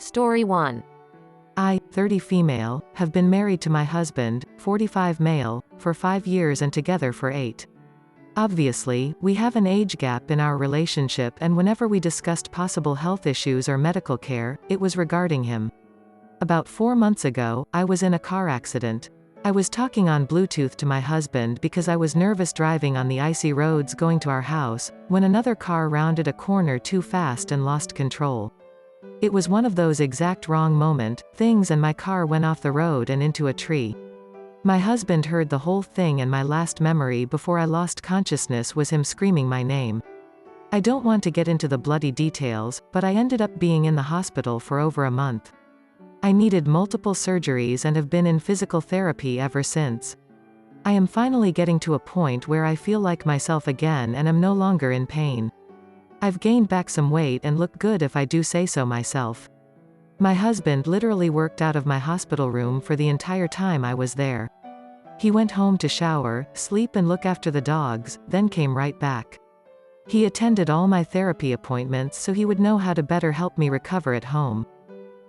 Story 1. I, 30 female, have been married to my husband, 45 male, for 5 years and together for 8. Obviously, we have an age gap in our relationship, and whenever we discussed possible health issues or medical care, it was regarding him. About 4 months ago, I was in a car accident. I was talking on Bluetooth to my husband because I was nervous driving on the icy roads going to our house, when another car rounded a corner too fast and lost control. It was one of those exact wrong moment things, and my car went off the road and into a tree. My husband heard the whole thing, and my last memory before I lost consciousness was him screaming my name. I don't want to get into the bloody details, but I ended up being in the hospital for over a month. I needed multiple surgeries and have been in physical therapy ever since. I am finally getting to a point where I feel like myself again and am no longer in pain. I've gained back some weight and look good, if I do say so myself. My husband literally worked out of my hospital room for the entire time I was there. He went home to shower, sleep and look after the dogs, then came right back. He attended all my therapy appointments so he would know how to better help me recover at home.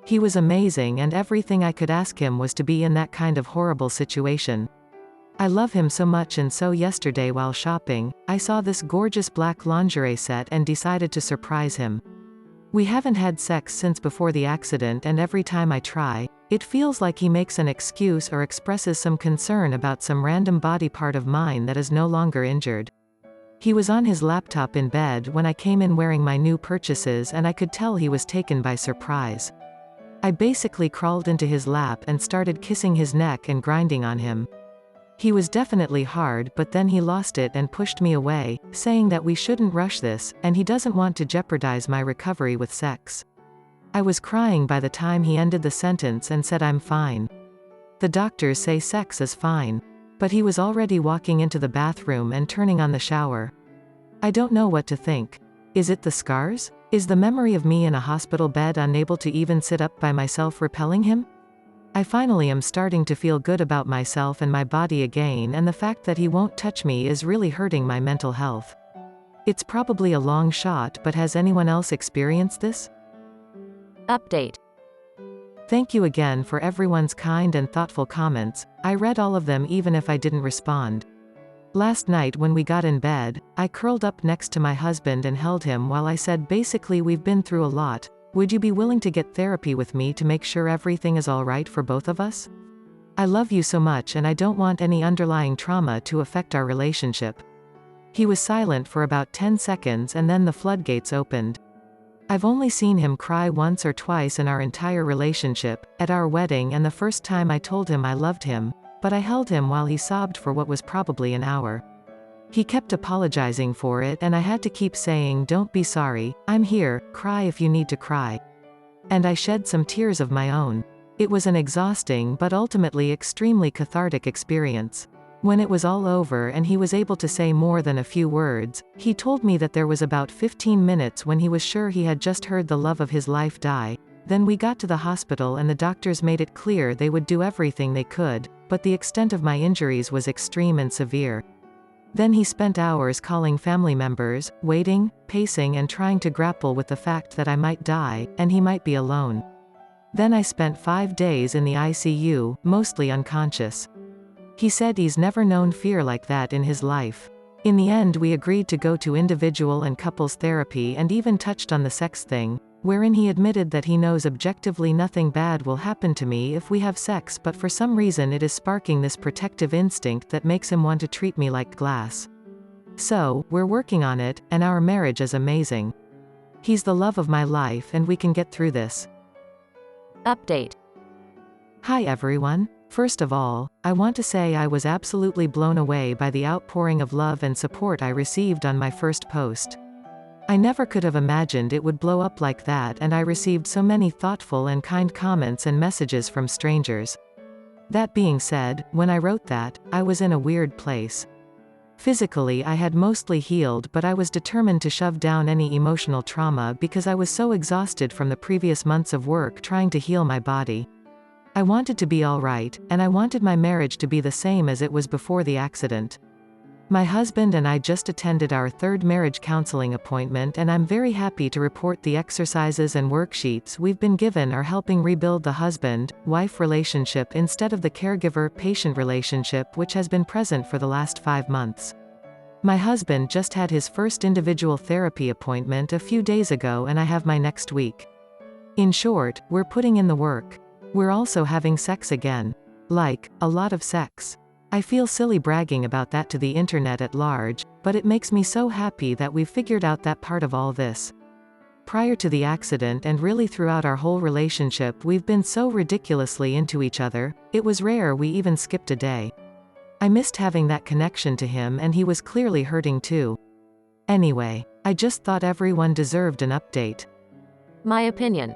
He was amazing, and everything I could ask him was to be in that kind of horrible situation. I love him so much, and so yesterday while shopping, I saw this gorgeous black lingerie set and decided to surprise him. We haven't had sex since before the accident, and every time I try, it feels like he makes an excuse or expresses some concern about some random body part of mine that is no longer injured. He was on his laptop in bed when I came in wearing my new purchases, and I could tell he was taken by surprise. I basically crawled into his lap and started kissing his neck and grinding on him. He was definitely hard, but then he lost it and pushed me away, saying that we shouldn't rush this, and he doesn't want to jeopardize my recovery with sex. I was crying by the time he ended the sentence and said I'm fine. The doctors say sex is fine. But he was already walking into the bathroom and turning on the shower. I don't know what to think. Is it the scars? Is the memory of me in a hospital bed, unable to even sit up by myself, repelling him? I finally am starting to feel good about myself and my body again, and the fact that he won't touch me is really hurting my mental health. It's probably a long shot, but has anyone else experienced this? Update. Thank you again for everyone's kind and thoughtful comments. I read all of them even if I didn't respond. Last night when we got in bed, I curled up next to my husband and held him while I said, basically, we've been through a lot. Would you be willing to get therapy with me to make sure everything is all right for both of us? I love you so much, and I don't want any underlying trauma to affect our relationship. He was silent for about 10 seconds, and then the floodgates opened. I've only seen him cry once or twice in our entire relationship, at our wedding and the first time I told him I loved him, but I held him while he sobbed for what was probably an hour. He kept apologizing for it, and I had to keep saying, don't be sorry, I'm here, cry if you need to cry. And I shed some tears of my own. It was an exhausting but ultimately extremely cathartic experience. When it was all over and he was able to say more than a few words, he told me that there was about 15 minutes when he was sure he had just heard the love of his life die. Then we got to the hospital and the doctors made it clear they would do everything they could, but the extent of my injuries was extreme and severe. Then he spent hours calling family members, waiting, pacing and trying to grapple with the fact that I might die, and he might be alone. Then I spent 5 days in the ICU, mostly unconscious. He said he's never known fear like that in his life. In the end we agreed to go to individual and couples therapy, and even touched on the sex thing, wherein he admitted that he knows objectively nothing bad will happen to me if we have sex, but for some reason it is sparking this protective instinct that makes him want to treat me like glass. So, we're working on it, and our marriage is amazing. He's the love of my life, and we can get through this. Update. Hi everyone. First of all, I want to say I was absolutely blown away by the outpouring of love and support I received on my first post. I never could have imagined it would blow up like that, and I received so many thoughtful and kind comments and messages from strangers. That being said, when I wrote that, I was in a weird place. Physically I had mostly healed, but I was determined to shove down any emotional trauma because I was so exhausted from the previous months of work trying to heal my body. I wanted to be all right, and I wanted my marriage to be the same as it was before the accident. My husband and I just attended our third marriage counseling appointment, and I'm very happy to report the exercises and worksheets we've been given are helping rebuild the husband-wife relationship instead of the caregiver-patient relationship which has been present for the last 5 months. My husband just had his first individual therapy appointment a few days ago, and I have my next week. In short, we're putting in the work. We're also having sex again. Like, a lot of sex. I feel silly bragging about that to the internet at large, but it makes me so happy that we've figured out that part of all this. Prior to the accident and really throughout our whole relationship, we've been so ridiculously into each other, it was rare we even skipped a day. I missed having that connection to him, and he was clearly hurting too. Anyway, I just thought everyone deserved an update. My opinion.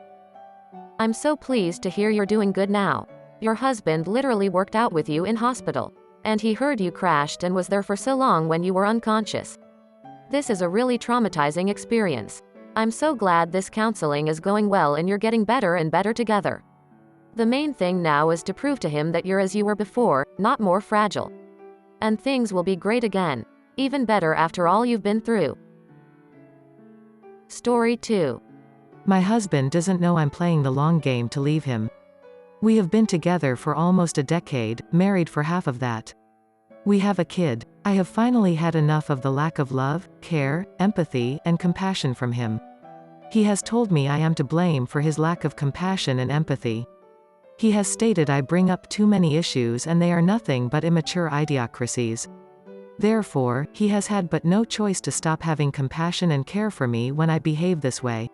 I'm so pleased to hear you're doing good now. Your husband literally worked out with you in hospital. And he heard you crashed and was there for so long when you were unconscious. This is a really traumatizing experience. I'm so glad this counseling is going well and you're getting better and better together. The main thing now is to prove to him that you're as you were before, not more fragile. And things will be great again. Even better after all you've been through. Story 2. My husband doesn't know I'm playing the long game to leave him. We have been together for almost a decade, married for half of that. We have a kid. I have finally had enough of the lack of love, care, empathy, and compassion from him. He has told me I am to blame for his lack of compassion and empathy. He has stated I bring up too many issues and they are nothing but immature idiocracies. Therefore, he has had but no choice to stop having compassion and care for me when I behave this way.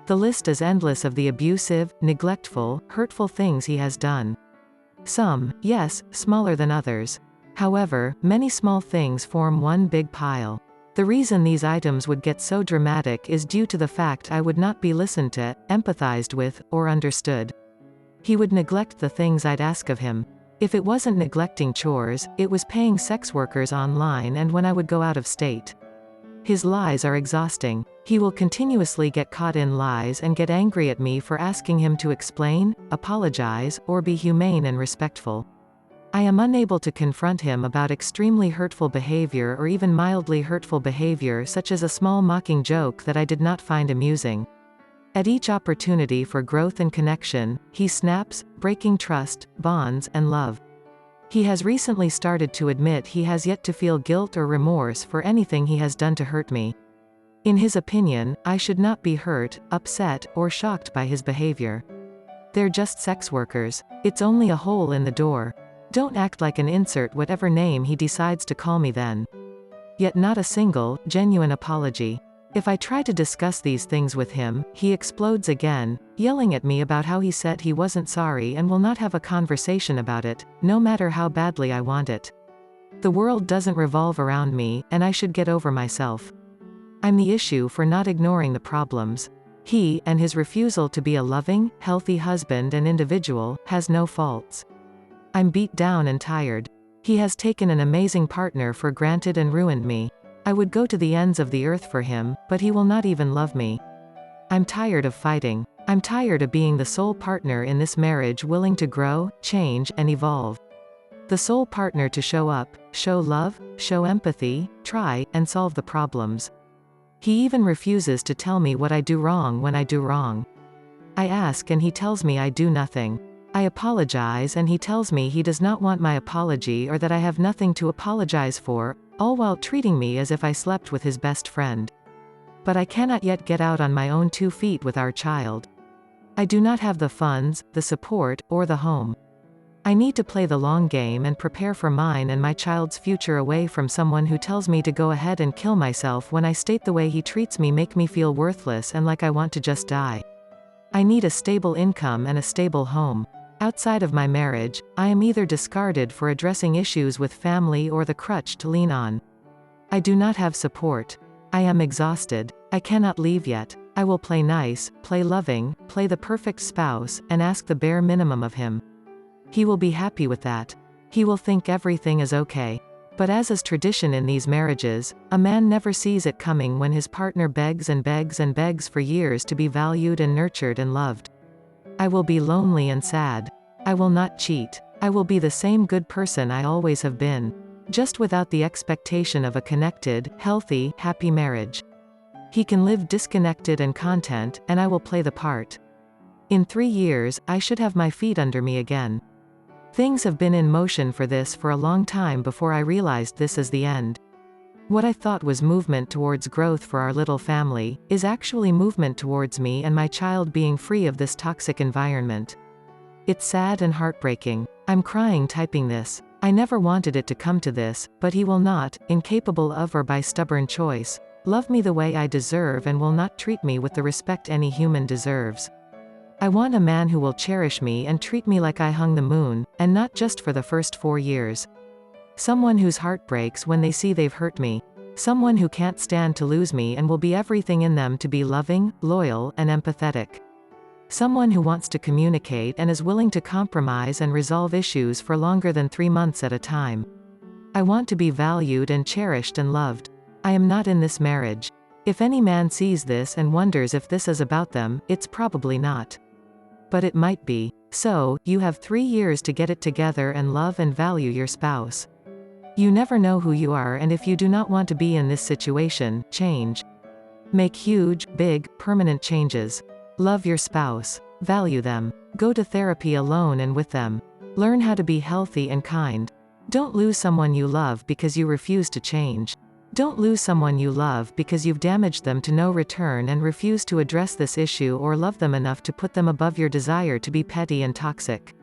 The list is endless of the abusive, neglectful, hurtful things he has done. Some, yes, smaller than others. However, many small things form one big pile. The reason these items would get so dramatic is due to the fact I would not be listened to, empathized with, or understood. He would neglect the things I'd ask of him. If it wasn't neglecting chores, it was paying sex workers online and when I would go out of state. His lies are exhausting. He will continuously get caught in lies and get angry at me for asking him to explain, apologize, or be humane and respectful. I am unable to confront him about extremely hurtful behavior or even mildly hurtful behavior such as a small mocking joke that I did not find amusing. At each opportunity for growth and connection, he snaps, breaking trust, bonds, and love. He has recently started to admit he has yet to feel guilt or remorse for anything he has done to hurt me. In his opinion, I should not be hurt, upset, or shocked by his behavior. They're just sex workers. It's only a hole in the door. Don't act like an insert whatever name he decides to call me then. Yet not a single, genuine apology. If I try to discuss these things with him, he explodes again, yelling at me about how he said he wasn't sorry and will not have a conversation about it, no matter how badly I want it. The world doesn't revolve around me, and I should get over myself. I'm the issue for not ignoring the problems. He, and his refusal to be a loving, healthy husband and individual, has no faults. I'm beat down and tired. He has taken an amazing partner for granted and ruined me. I would go to the ends of the earth for him, but he will not even love me. I'm tired of fighting. I'm tired of being the sole partner in this marriage willing to grow, change, and evolve. The sole partner to show up, show love, show empathy, try, and solve the problems. He even refuses to tell me what I do wrong when I do wrong. I ask and he tells me I do nothing. I apologize and he tells me he does not want my apology or that I have nothing to apologize for, all while treating me as if I slept with his best friend. But I cannot yet get out on my own 2 feet with our child. I do not have the funds, the support, or the home. I need to play the long game and prepare for mine and my child's future away from someone who tells me to go ahead and kill myself when I state the way he treats me make me feel worthless and like I want to just die. I need a stable income and a stable home. Outside of my marriage, I am either discarded for addressing issues with family or the crutch to lean on. I do not have support. I am exhausted. I cannot leave yet. I will play nice, play loving, play the perfect spouse, and ask the bare minimum of him. He will be happy with that. He will think everything is okay. But as is tradition in these marriages, a man never sees it coming when his partner begs and begs and begs for years to be valued and nurtured and loved. I will be lonely and sad. I will not cheat. I will be the same good person I always have been. just without the expectation of a connected, healthy, happy marriage. He can live disconnected and content, and I will play the part. In 3 years, I should have my feet under me again. Things have been in motion for this for a long time before I realized this is the end. What I thought was movement towards growth for our little family, is actually movement towards me and my child being free of this toxic environment. It's sad and heartbreaking. I'm crying typing this. I never wanted it to come to this, but he will not, incapable of or by stubborn choice, love me the way I deserve and will not treat me with the respect any human deserves. I want a man who will cherish me and treat me like I hung the moon, and not just for the first 4 years. Someone whose heart breaks when they see they've hurt me. Someone who can't stand to lose me and will be everything in them to be loving, loyal, and empathetic. Someone who wants to communicate and is willing to compromise and resolve issues for longer than 3 months at a time. I want to be valued and cherished and loved. I am not in this marriage. If any man sees this and wonders if this is about them, it's probably not. But it might be. So, you have 3 years to get it together and love and value your spouse. You never know who you are, and if you do not want to be in this situation, change. Make huge, big, permanent changes. Love your spouse. Value them. Go to therapy alone and with them. Learn how to be healthy and kind. Don't lose someone you love because you refuse to change. Don't lose someone you love because you've damaged them to no return and refuse to address this issue or love them enough to put them above your desire to be petty and toxic.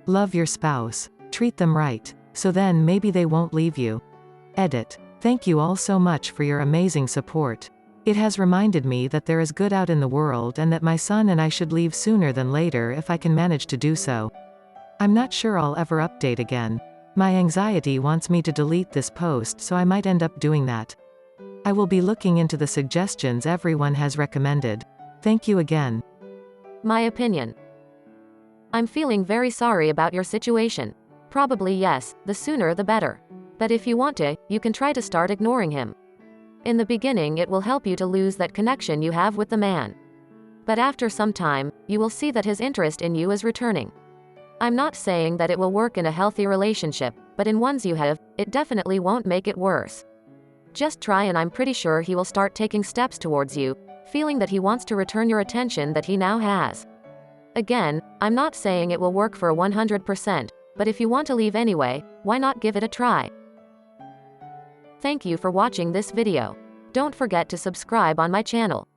Love your spouse. Treat them right. So then maybe they won't leave you. Edit. Thank you all so much for your amazing support. It has reminded me that there is good out in the world and that my son and I should leave sooner than later if I can manage to do so. I'm not sure I'll ever update again. My anxiety wants me to delete this post, so I might end up doing that. I will be looking into the suggestions everyone has recommended. Thank you again. My opinion. I'm feeling very sorry about your situation. Probably yes, the sooner the better. But if you want to, you can try to start ignoring him. In the beginning it will help you to lose that connection you have with the man. But after some time, you will see that his interest in you is returning. I'm not saying that it will work in a healthy relationship, but in ones you have, it definitely won't make it worse. Just try and I'm pretty sure he will start taking steps towards you, feeling that he wants to return your attention that he now has. Again, I'm not saying it will work for 100%, but if you want to leave anyway, why not give it a try? Thank you for watching this video. Don't forget to subscribe on my channel.